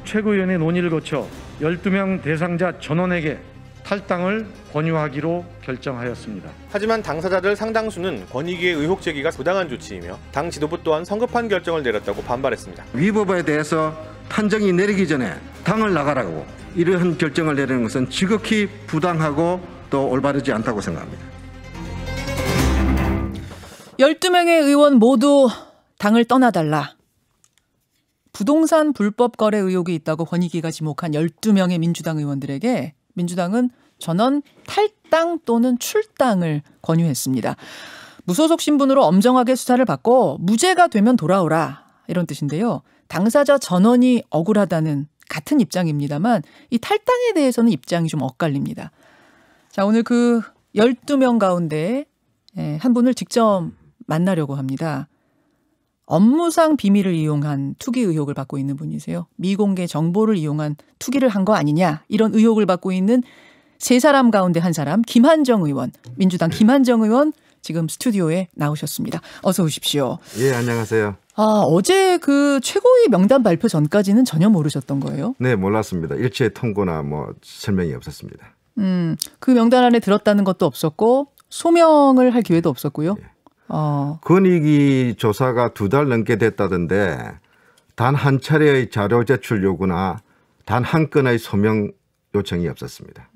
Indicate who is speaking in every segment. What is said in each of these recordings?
Speaker 1: 최고위원회 논의를 거쳐 12명 대상자 전원에게 탈당을 권유하기로 결정하였습니다.
Speaker 2: 하지만 당사자들 상당수는 권익위의 의혹 제기가 부당한 조치이며 당 지도부 또한 성급한 결정을 내렸다고 반발했습니다.
Speaker 3: 위법에 대해서 판정이 내리기 전에 당을 나가라고 이러한 결정을 내리는 것은 지극히 부당하고 또 올바르지 않다고 생각합니다.
Speaker 4: 12명의 의원 모두 당을 떠나달라. 부동산 불법 거래 의혹이 있다고 권익위가 지목한 12명의 민주당 의원들에게 민주당은 전원 탈당 또는 출당을 권유했습니다. 무소속 신분으로 엄정하게 수사를 받고 무죄가 되면 돌아오라 이런 뜻인데요. 당사자 전원이 억울하다는 같은 입장입니다만 이 탈당에 대해서는 입장이 좀 엇갈립니다. 자, 오늘 그 12명 가운데 한 분을 직접 만나려고 합니다. 업무상 비밀을 이용한 투기 의혹을 받고 있는 분이세요. 미공개 정보를 이용한 투기를 한 거 아니냐 이런 의혹을 받고 있는 세 사람 가운데 한 사람 김한정 의원, 민주당 김한정 의원 지금 스튜디오에 나오셨습니다. 어서 오십시오.
Speaker 3: 예, 안녕하세요.
Speaker 4: 어제 그 최고위 명단 발표 전까지는 전혀 모르셨던 거예요?
Speaker 3: 네, 몰랐습니다. 일체 통보나 설명이 없었습니다.
Speaker 4: 그 명단 안에 들었다는 것도 없었고 소명을 할 기회도 없었고요.
Speaker 3: 예. 권익위 조사가 2달 넘게 됐다던데 단 한 차례의 자료 제출 요구나 단 한 건의 소명 요청이 없었습니다.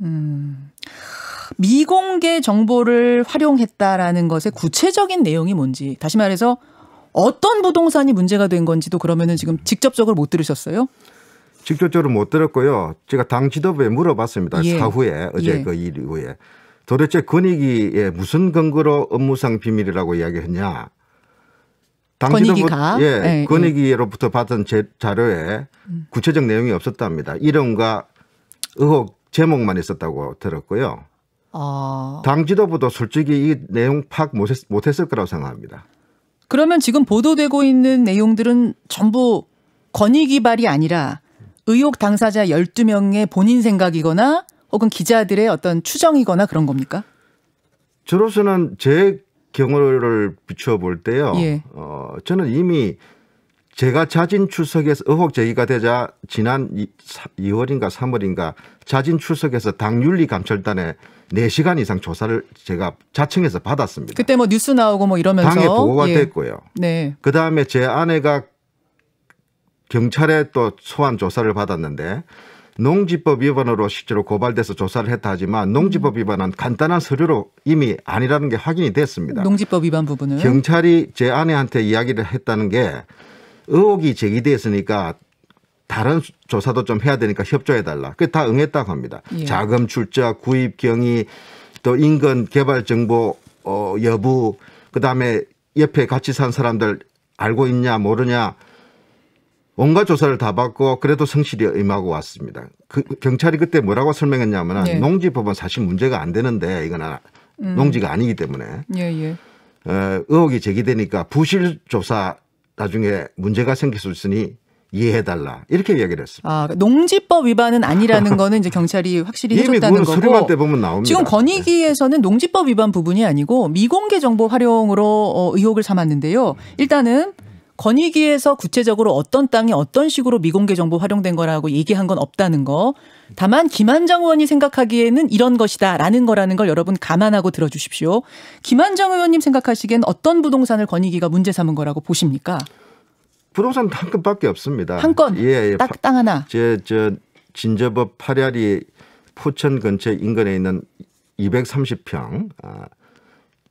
Speaker 4: 미공개 정보를 활용했다라는 것의 구체적인 내용이 뭔지, 다시 말해서 어떤 부동산이 문제가 된 건지도 그러면은 지금 직접적으로 못 들으셨어요?
Speaker 3: 직접적으로 못 들었고요. 제가 당 지도부에 물어봤습니다.
Speaker 4: 예.
Speaker 3: 사후에 어제
Speaker 4: 예.
Speaker 3: 그 일 이후에 도대체 권익위에 무슨 근거로 업무상 비밀이라고 이야기했냐?
Speaker 4: 권익위가
Speaker 3: 예, 권익위로부터 받은 자료에 구체적 내용이 없었답니다. 이름과 의혹 제목만 있었다고 들었고요. 당 지도부도 솔직히 이 내용 파악 못했을 거라고 생각합니다.
Speaker 4: 그러면 지금 보도되고 있는 내용들은 전부 권익위발이 아니라 의혹 당사자 12명의 본인 생각이거나 혹은 기자들의 어떤 추정이거나 그런 겁니까?
Speaker 3: 저로서는 제 경우를 비추어 볼 때요.
Speaker 4: 예.
Speaker 3: 저는 이미 제가 자진 출석해서 의혹 제기가 되자 지난 2월인가 3월인가 자진 출석해서 당 윤리감찰단에 4시간 이상 조사를 제가 자청해서 받았습니다.
Speaker 4: 그때 뭐 뉴스 나오고 뭐 이러면서
Speaker 3: 당에 보고가 됐고요.
Speaker 4: 네.
Speaker 3: 그다음에 제 아내가 경찰에 또 소환 조사를 받았는데 농지법 위반으로 실제로 고발돼서 조사를 했다 하지만 농지법 위반은 간단한 서류로 이미 아니라는 게 확인이 됐습니다.
Speaker 4: 농지법 위반 부분은.
Speaker 3: 경찰이 제 아내한테 이야기를 했다는 게 의혹이 제기됐으니까 다른 조사도 좀 해야 되니까 협조해달라. 그게 다 응했다고 합니다.
Speaker 4: 예.
Speaker 3: 자금 출처, 구입 경위, 또 인근 개발 정보 여부, 그다음에 옆에 같이 산 사람들 알고 있냐 모르냐 온갖 조사를 다 받고 그래도 성실히 임하고 왔습니다. 경찰이 그때 뭐라고 설명했냐면
Speaker 4: 예.
Speaker 3: 농지법은 사실 문제가 안 되는데 이건 농지가 아니기 때문에
Speaker 4: 예.
Speaker 3: 의혹이 제기되니까 부실 조사 나중에 문제가 생길 수 있으니 이해해달라 이렇게 이야기를 했습니다.
Speaker 4: 농지법 위반은 아니라는 거는 이제 경찰이 확실히 해줬다는 거고.
Speaker 3: 수리만 때 보면 나옵니다.
Speaker 4: 지금 권익위에서는 농지법 위반 부분이 아니고 미공개 정보 활용으로 의혹을 삼았는데요. 일단은 권익위에서 구체적으로 어떤 땅이 어떤 식으로 미공개 정보 활용된 거라고 얘기한 건 없다는 거. 다만 김한정 의원이 생각하기에는 이런 것이다라는 거라는 걸 여러분 감안하고 들어주십시오. 김한정 의원님 생각하시기엔 어떤 부동산을 권익위가 문제 삼은 거라고 보십니까?
Speaker 3: 부동산 한 건밖에 없습니다.
Speaker 4: 한 건?
Speaker 3: 예.
Speaker 4: 딱 땅 하나?
Speaker 3: 저 진저법 파리아리 포천 근처 인근에 있는 230평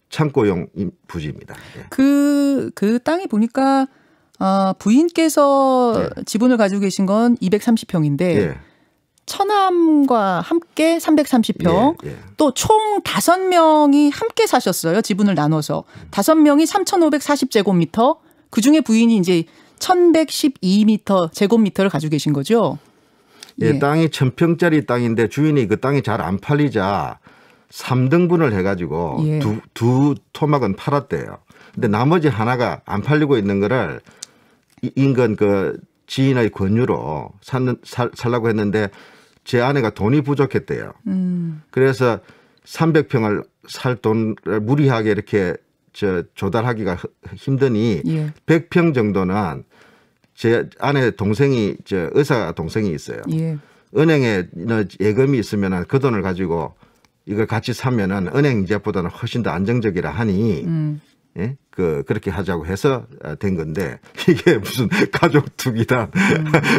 Speaker 3: 창고용 부지입니다. 예.
Speaker 4: 그 땅이 보니까 부인께서
Speaker 3: 예.
Speaker 4: 지분을 가지고 계신 건 230평인데
Speaker 3: 예.
Speaker 4: 처남과 함께 330평
Speaker 3: 예.
Speaker 4: 또 총 5명이 함께 사셨어요. 지분을 나눠서 5명이 3,540제곱미터 그중에 부인이 이제 1,112m 제곱미터를 가지고 계신 거죠.
Speaker 3: 예, 땅이 1,000평짜리 땅인데 주인이 그 땅이 잘 안 팔리자 3등분을 해가지고
Speaker 4: 예.
Speaker 3: 두 토막은 팔았대요. 근데 나머지 하나가 안 팔리고 있는 거를 인근 그 지인의 권유로 살라고 했는데 제 아내가 돈이 부족했대요. 그래서 300평을 살 돈을 무리하게 이렇게 조달하기가 힘드니
Speaker 4: 예.
Speaker 3: 100평 정도는 제 아내 동생이 의사 동생이 있어요.
Speaker 4: 예.
Speaker 3: 은행에 예금이 있으면 그 돈을 가지고 이걸 같이 사면은 은행 이자보다는 훨씬 더 안정적이라 하니 예? 그렇게 하자고 해서 된 건데 이게 무슨 가족 투기다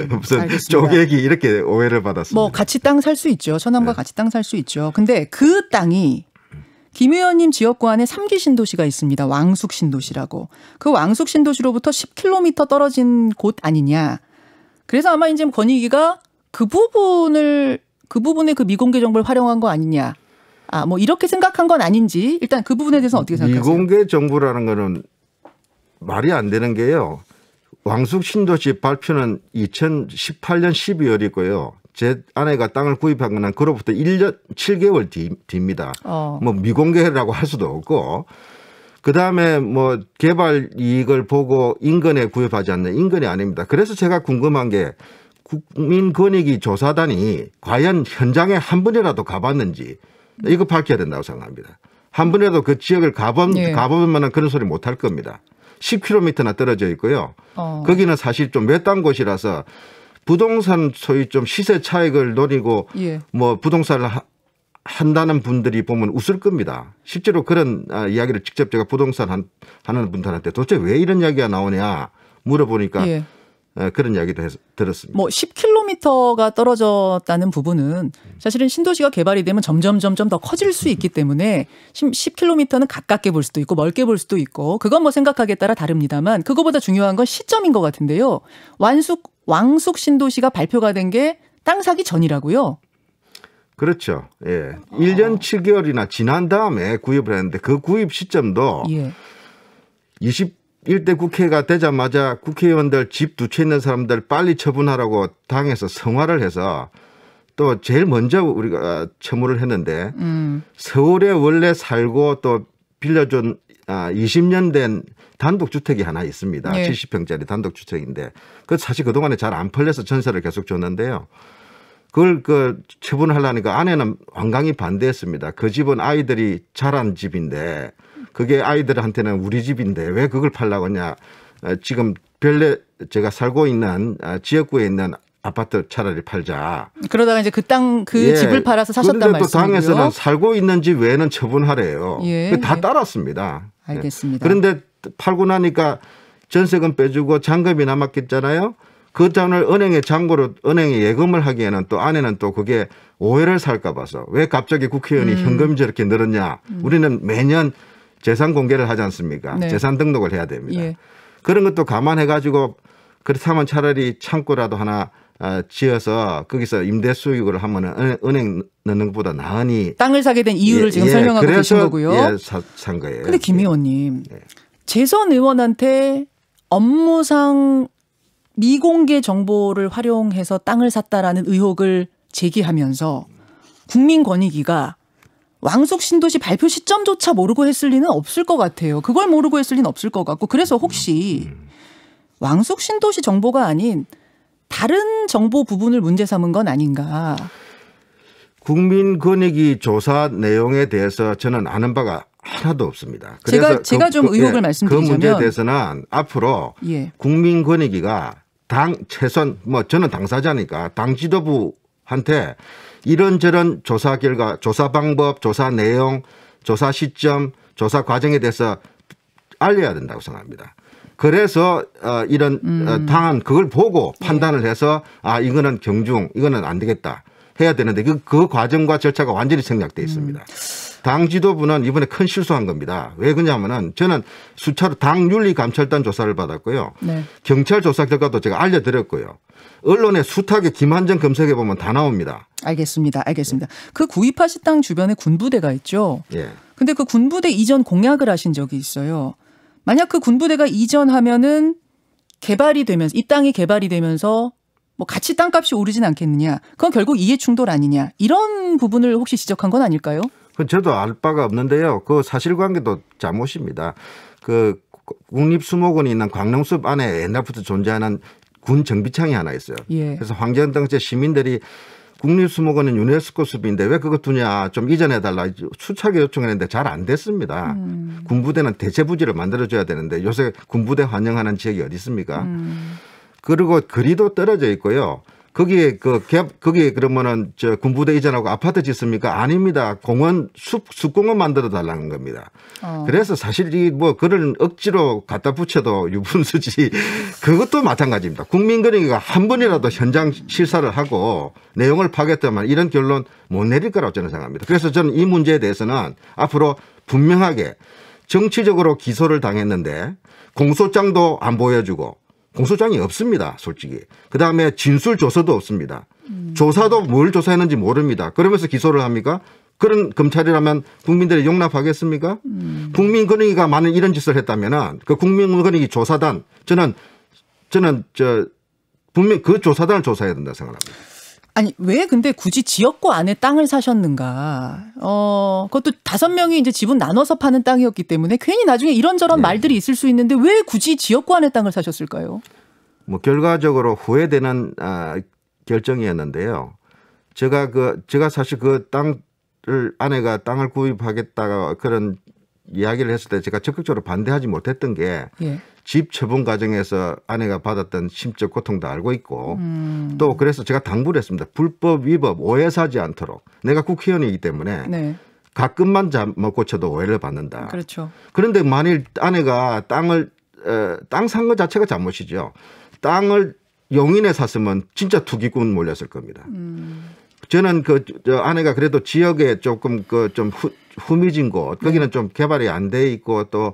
Speaker 3: 무슨
Speaker 4: 알겠습니다.
Speaker 3: 쪼개기 이렇게 오해를 받았습니다.
Speaker 4: 뭐 같이 땅 살 수 있죠. 처남과 같이 땅 살 수 있죠. 근데 그 땅이 김 의원님 지역구 안에 3기 신도시가 있습니다. 왕숙 신도시라고. 그 왕숙 신도시로부터 10km 떨어진 곳 아니냐. 그래서 아마 이제 권익위가 그 부분의 그 미공개 정보를 활용한 거 아니냐. 뭐 이렇게 생각한 건 아닌지 일단 그 부분에 대해서 어떻게 생각하세요?
Speaker 3: 미공개 정보라는 거는 말이 안 되는 게요. 왕숙 신도시 발표는 2018년 12월이고요. 제 아내가 땅을 구입한 건 그로부터 1년 7개월 뒤입니다. 뭐 미공개라고 할 수도 없고 그다음에 뭐 개발 이익을 보고 인근에 구입하지 않는 인근이 아닙니다. 그래서 제가 궁금한 게 국민권익위 조사단이 과연 현장에 한 번이라도 가봤는지 이거 밝혀야 된다고 생각합니다. 한 번이라도 그 지역을 가보면 그런 소리 못 할 겁니다. 10km나 떨어져 있고요. 거기는 사실 좀 외딴 곳이라서 부동산 소위 좀 시세 차익을 노리고 뭐 부동산을 한다는 분들이 보면 웃을 겁니다. 실제로 그런 이야기를 직접 제가 부동산 하는 분들한테 도대체 왜 이런 이야기가 나오냐 물어보니까 그런 이야기도 들었습니다.
Speaker 4: 뭐 10km가 떨어졌다는 부분은 사실은 신도시가 개발이 되면 점점 더 커질 수 있기 때문에 10km는 가깝게 볼 수도 있고 멀게 볼 수도 있고 그건 뭐 생각하기에 따라 다릅니다만 그거보다 중요한 건 시점인 것 같은데요. 왕숙 신도시가 발표가 된 게 땅 사기 전이라고요?
Speaker 3: 그렇죠. 예. 1년 7개월이나 지난 다음에 구입을 했는데 그 구입 시점도 21대 국회가 되자마자 국회의원들 집 두 채 있는 사람들 빨리 처분하라고 당에서 성화를 해서 또 제일 먼저 우리가 처분을 했는데 서울에 원래 살고 또 빌려준 20년 된 단독주택이 하나 있습니다. 70평짜리 단독주택인데 그 사실 그동안에 잘 안 팔려서 전세를 계속 줬는데요. 그걸 처분을 하려니까 아내는 완강히 반대했습니다. 그 집은 아이들이 자란 집인데 그게 아이들한테는 우리 집인데 왜 그걸 팔라고 하냐. 지금 별내 제가 살고 있는 지역구에 있는 아파트 차라리 팔자. 그러다가 이제
Speaker 4: 그 집을 팔아서 사셨단 말씀이고요.
Speaker 3: 그런데 또 당에서는 살고 있는 집 외에는 처분하래요. 다 따랐습니다.
Speaker 4: 알겠습니다.
Speaker 3: 그런데 팔고 나니까 전세금 빼주고 잔금이 남았겠잖아요. 그 돈을 은행에 예금을 하기에는 또 아내는 또 그게 오해를 살까 봐서 왜 갑자기 국회의원이 현금이 저렇게 늘었냐. 우리는 매년 재산 공개를 하지 않습니까? 재산 등록을 해야 됩니다. 그런 것도 감안해 가지고 그렇다면 차라리 창고라도 하나 지어서 거기서 임대 수익을 하면 은행 넣는 것보다 나으니
Speaker 4: 땅을 사게 된 이유를 지금 설명하고 계신 거고요.
Speaker 3: 산 거예요.
Speaker 4: 그런데 김 의원님 재선 의원한테 업무상 미공개 정보를 활용해서 땅을 샀다라는 의혹을 제기하면서 국민권익위가 왕숙 신도시 발표 시점조차 모르고 했을 리는 없을 것 같아요. 그걸 모르고 했을 리는 없을 것 같고 그래서 혹시 왕숙 신도시 정보가 아닌 다른 정보 부분을 문제 삼은 건 아닌가.
Speaker 3: 국민권익위 조사 내용에 대해서 저는 아는 바가 하나도 없습니다. 그래서
Speaker 4: 제가 좀 의혹을 말씀드리자면
Speaker 3: 그 문제에 대해서는 앞으로 국민권익위가 최소한 저는 당사자니까 당 지도부한테 이런저런 조사 결과, 조사 방법, 조사 내용, 조사 시점, 조사 과정에 대해서 알려야 된다고 생각합니다. 그래서 이런 당은 그걸 보고 판단을 해서 이거는 경중, 이거는 안 되겠다 해야 되는데 그 과정과 절차가 완전히 생략돼 있습니다. 당 지도부는 이번에 큰 실수한 겁니다. 왜 그러냐면은 저는 수차로 당 윤리감찰단 조사를 받았고요. 경찰 조사 결과도 제가 알려드렸고요. 언론에 숱하게 김한정 검색해 보면 다 나옵니다.
Speaker 4: 알겠습니다. 그 구입하신 땅 주변에 군부대가 있죠. 근데 그 군부대 이전 공약을 하신 적이 있어요. 만약 그 군부대가 이전하면은 개발이 되면서 이 땅이 개발이 되면서 뭐 같이 땅값이 오르진 않겠느냐. 그건 결국 이해충돌 아니냐. 이런 부분을 혹시 지적한 건 아닐까요?
Speaker 3: 저도 알 바가 없는데요. 그 사실관계도 잘못입니다. 그 국립수목원이 있는 광릉숲 안에 옛날부터 존재하는 군 정비창이 하나 있어요. 그래서 환경단체 시민들이 국립수목원은 유네스코 숲인데 왜 그거 두냐 좀 이전해달라 수차게 요청했는데 잘 안 됐습니다. 군부대는 대체 부지를 만들어줘야 되는데 요새 군부대 환영하는 지역이 어디 있습니까? 그리고 거리도 떨어져 있고요. 거기에 거기에 그러면은 저 군부대 이전하고 아파트 짓습니까? 아닙니다. 공원 숲공원 만들어 달라는 겁니다. 그래서 사실 이 뭐 그런 억지로 갖다 붙여도 유분수지 그것도 마찬가지입니다. 국민권익위가 한 번이라도 현장 실사를 하고 내용을 파악했다면 이런 결론 못 내릴 거라고 저는 생각합니다. 그래서 저는 이 문제에 대해서는 앞으로 분명하게 정치적으로 기소를 당했는데 공소장도 안 보여주고 공소장이 없습니다. 솔직히. 그다음에 진술조서도 없습니다. 조사도 뭘 조사했는지 모릅니다. 그러면서 기소를 합니까? 그런 검찰이라면 국민들이 용납하겠습니까? 국민권익위가 만약 이런 짓을 했다면 그 국민권익위 조사단 저는 분명 그 조사단을 조사해야 된다 생각합니다.
Speaker 4: 아니 왜 근데 굳이 지역구 안에 땅을 사셨는가? 그것도 5명이 이제 지분 나눠서 파는 땅이었기 때문에 괜히 나중에 이런저런 말들이 있을 수 있는데 왜 굳이 지역구 안에 땅을 사셨을까요?
Speaker 3: 뭐 결과적으로 후회되는 결정이었는데요. 제가 사실 그 땅을 아내가 땅을 구입하겠다가 그런 이야기를 했을 때 제가 적극적으로 반대하지 못했던 게 집 처분 과정에서 아내가 받았던 심적 고통도 알고 있고 또 그래서 제가 당부를 했습니다. 불법 위법 오해 사지 않도록 내가 국회의원이기 때문에 가끔만 잘못 고쳐도 오해를 받는다.
Speaker 4: 그렇죠.
Speaker 3: 그런데 만일 아내가 땅 산 것 자체가 잘못이죠. 땅을 용인에 샀으면 진짜 투기꾼 몰렸을 겁니다. 저는 아내가 그래도 지역에 조금 좀 후미진 곳, 거기는 좀 개발이 안 돼 있고 또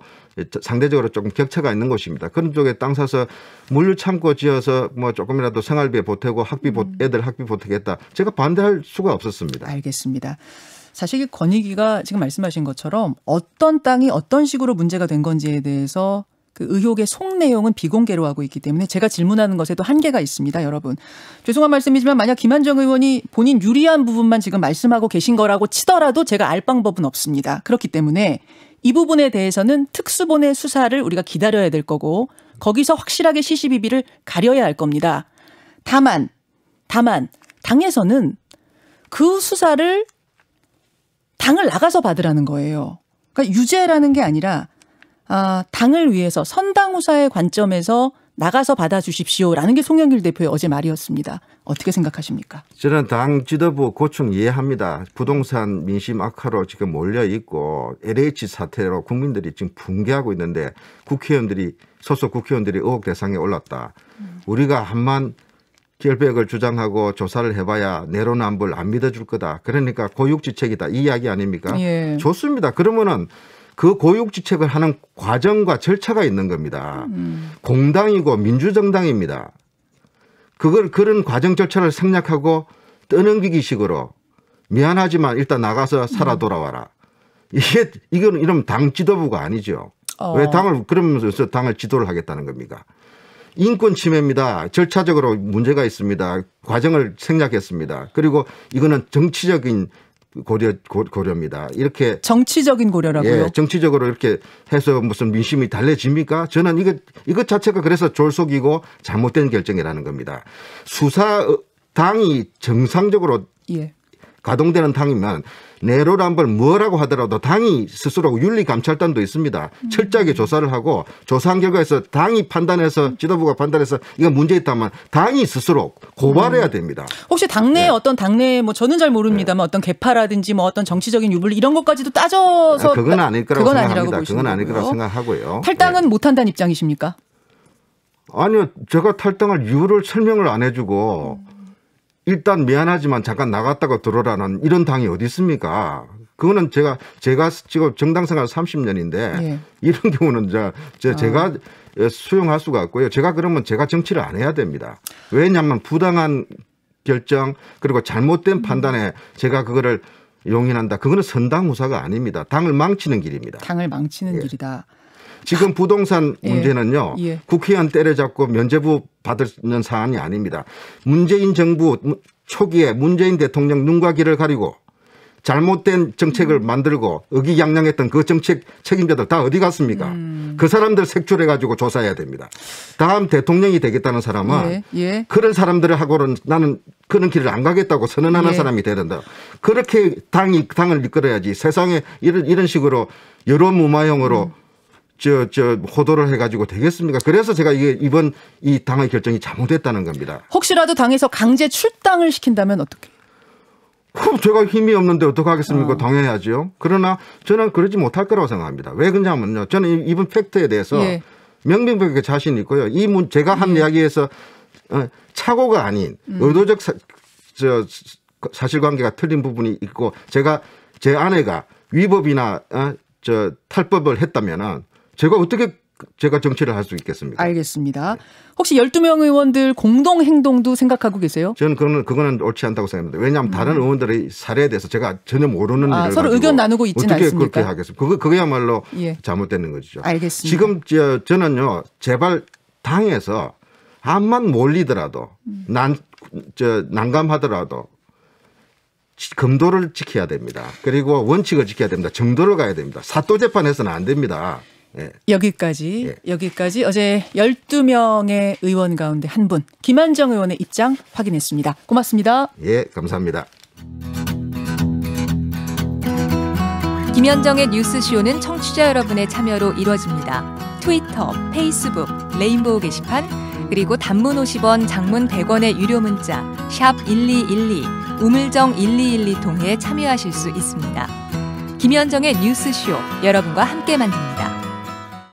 Speaker 3: 상대적으로 조금 격차가 있는 곳입니다. 그런 쪽에 땅 사서 물류창고 지어서 뭐 조금이라도 생활비에 보태고 애들 학비 보태겠다. 제가 반대할 수가 없었습니다.
Speaker 4: 알겠습니다. 사실 권익위가 지금 말씀하신 것처럼 어떤 땅이 어떤 식으로 문제가 된 건지에 대해서 그 의혹의 속 내용은 비공개로 하고 있기 때문에 제가 질문하는 것에도 한계가 있습니다. 여러분. 죄송한 말씀이지만 만약 김한정 의원이 본인 유리한 부분만 지금 말씀하고 계신 거라고 치더라도 제가 알 방법은 없습니다. 그렇기 때문에 이 부분에 대해서는 특수본의 수사를 우리가 기다려야 될 거고 거기서 확실하게 시시비비를 가려야 할 겁니다. 다만 당에서는 그 수사를 당을 나가서 받으라는 거예요. 그러니까 유죄라는 게 아니라 당을 위해서 선당후사의 관점에서 나가서 받아주십시오라는 게 송영길 대표의 어제 말이었습니다. 어떻게 생각하십니까?
Speaker 3: 저는 당 지도부 고충 이해합니다. 부동산 민심 악화로 지금 몰려 있고 LH 사태로 국민들이 지금 붕괴하고 있는데 소속 국회의원들이 의혹 대상에 올랐다. 우리가 한만 결백을 주장하고 조사를 해봐야 내로남불 안 믿어줄 거다. 그러니까 고육지책이다. 이 이야기 아닙니까? 좋습니다. 그러면은 그 고육지책을 하는 과정과 절차가 있는 겁니다. 공당이고 민주정당입니다. 그런 과정 절차를 생략하고 떠넘기기식으로 미안하지만 일단 나가서 살아 돌아와라. 이건 이러면 당 지도부가 아니죠. 왜 그러면서 당을 지도를 하겠다는 겁니까? 인권 침해입니다. 절차적으로 문제가 있습니다. 과정을 생략했습니다. 그리고 이거는 정치적인 고려입니다. 이렇게
Speaker 4: 정치적인 고려라고요?
Speaker 3: 예, 정치적으로 이렇게 해서 무슨 민심이 달래집니까? 저는 이것 자체가 그래서 졸속이고 잘못된 결정이라는 겁니다. 당이 정상적으로 가동되는 당이면 내로남불 뭐라고 하더라도 당이 스스로 윤리감찰단도 있습니다. 철저하게 조사를 하고 조사한 결과에서 당이 판단해서 지도부가 판단해서 이거 문제 있다면 당이 스스로 고발해야 됩니다.
Speaker 4: 혹시 당내 어떤 뭐 저는 잘 모릅니다만 어떤 개파라든지 뭐 어떤 정치적인 유불 이런 것까지도 따져서
Speaker 3: 그건 아닐 거라고 생각합니다.
Speaker 4: 그건
Speaker 3: 아닐 거라고 생각하고요.
Speaker 4: 탈당은 못한다는 입장이십니까? 아니요.
Speaker 3: 제가 탈당할 이유를 설명을 안 해주고 일단 미안하지만 잠깐 나갔다가 들어오라는 이런 당이 어디 있습니까? 그거는 제가 지금 정당 생활 30년인데 이런 경우는 제가 수용할 수가 없고요. 제가 그러면 제가 정치를 안 해야 됩니다. 왜냐하면 부당한 결정 그리고 잘못된 판단에 제가 그거를 용인한다. 그거는 선당후사가 아닙니다. 당을 망치는 길입니다.
Speaker 4: 당을 망치는 길이다.
Speaker 3: 지금 부동산 문제는요. 국회의원 때려잡고 면죄부 받는 사안이 아닙니다. 문재인 정부 초기에 문재인 대통령 눈과 귀를 가리고 잘못된 정책을 만들고 의기양양했던 그 정책 책임자들 다 어디 갔습니까? 그 사람들 색출해가지고 조사해야 됩니다. 다음 대통령이 되겠다는 사람은 그런 사람들을 하고는 나는 그런 길을 안 가겠다고 선언하는 사람이 돼야 된다. 그렇게 당을 이끌어야지 세상에 이런 식으로 여론무마형으로 호도를 해가지고 되겠습니까? 그래서 제가 이번 이 당의 결정이 잘못됐다는 겁니다.
Speaker 4: 혹시라도 당에서 강제 출당을 시킨다면 어떻게?
Speaker 3: 제가 힘이 없는데 어떡하겠습니까? 당해야죠. 그러나 저는 그러지 못할 거라고 생각합니다. 왜 그러냐면요. 저는 이번 팩트에 대해서
Speaker 4: 예.
Speaker 3: 명명백백하게 자신 있고요. 제가 한 이야기에서 착오가 아닌 의도적 사실관계가 틀린 부분이 있고 제 아내가 위법이나 탈법을 했다면은 제가 정치를 할 수 있겠습니까?
Speaker 4: 알겠습니다. 혹시 12명 의원들 공동 행동도 생각하고 계세요?
Speaker 3: 저는 그거는 옳지 않다고 생각합니다. 왜냐하면 다른 의원들의 사례에 대해서 제가 전혀 모르는 일을
Speaker 4: 서로 의견 나누고 있지는
Speaker 3: 어떻게
Speaker 4: 않습니까?
Speaker 3: 그렇게 하겠습니까? 그야말로
Speaker 4: 예.
Speaker 3: 잘못되는 거죠.
Speaker 4: 알겠습니다.
Speaker 3: 지금 저는요, 제발 당에서 암만 몰리더라도 난감하더라도 금도를 지켜야 됩니다. 그리고 원칙을 지켜야 됩니다. 정도를 가야 됩니다. 사또 재판해서는 안 됩니다. 예.
Speaker 4: 여기까지 어제 12명의 의원 가운데 한 분 김한정 의원의 입장 확인했습니다. 고맙습니다.
Speaker 3: 예, 감사합니다.
Speaker 5: 김현정의 뉴스쇼는 청취자 여러분의 참여로 이루어집니다. 트위터, 페이스북, 레인보우 게시판, 그리고 단문 50원, 장문 100원의 유료 문자 샵 1212, 우물정 1212 통해 참여하실 수 있습니다. 김현정의 뉴스쇼, 여러분과 함께 만듭니다.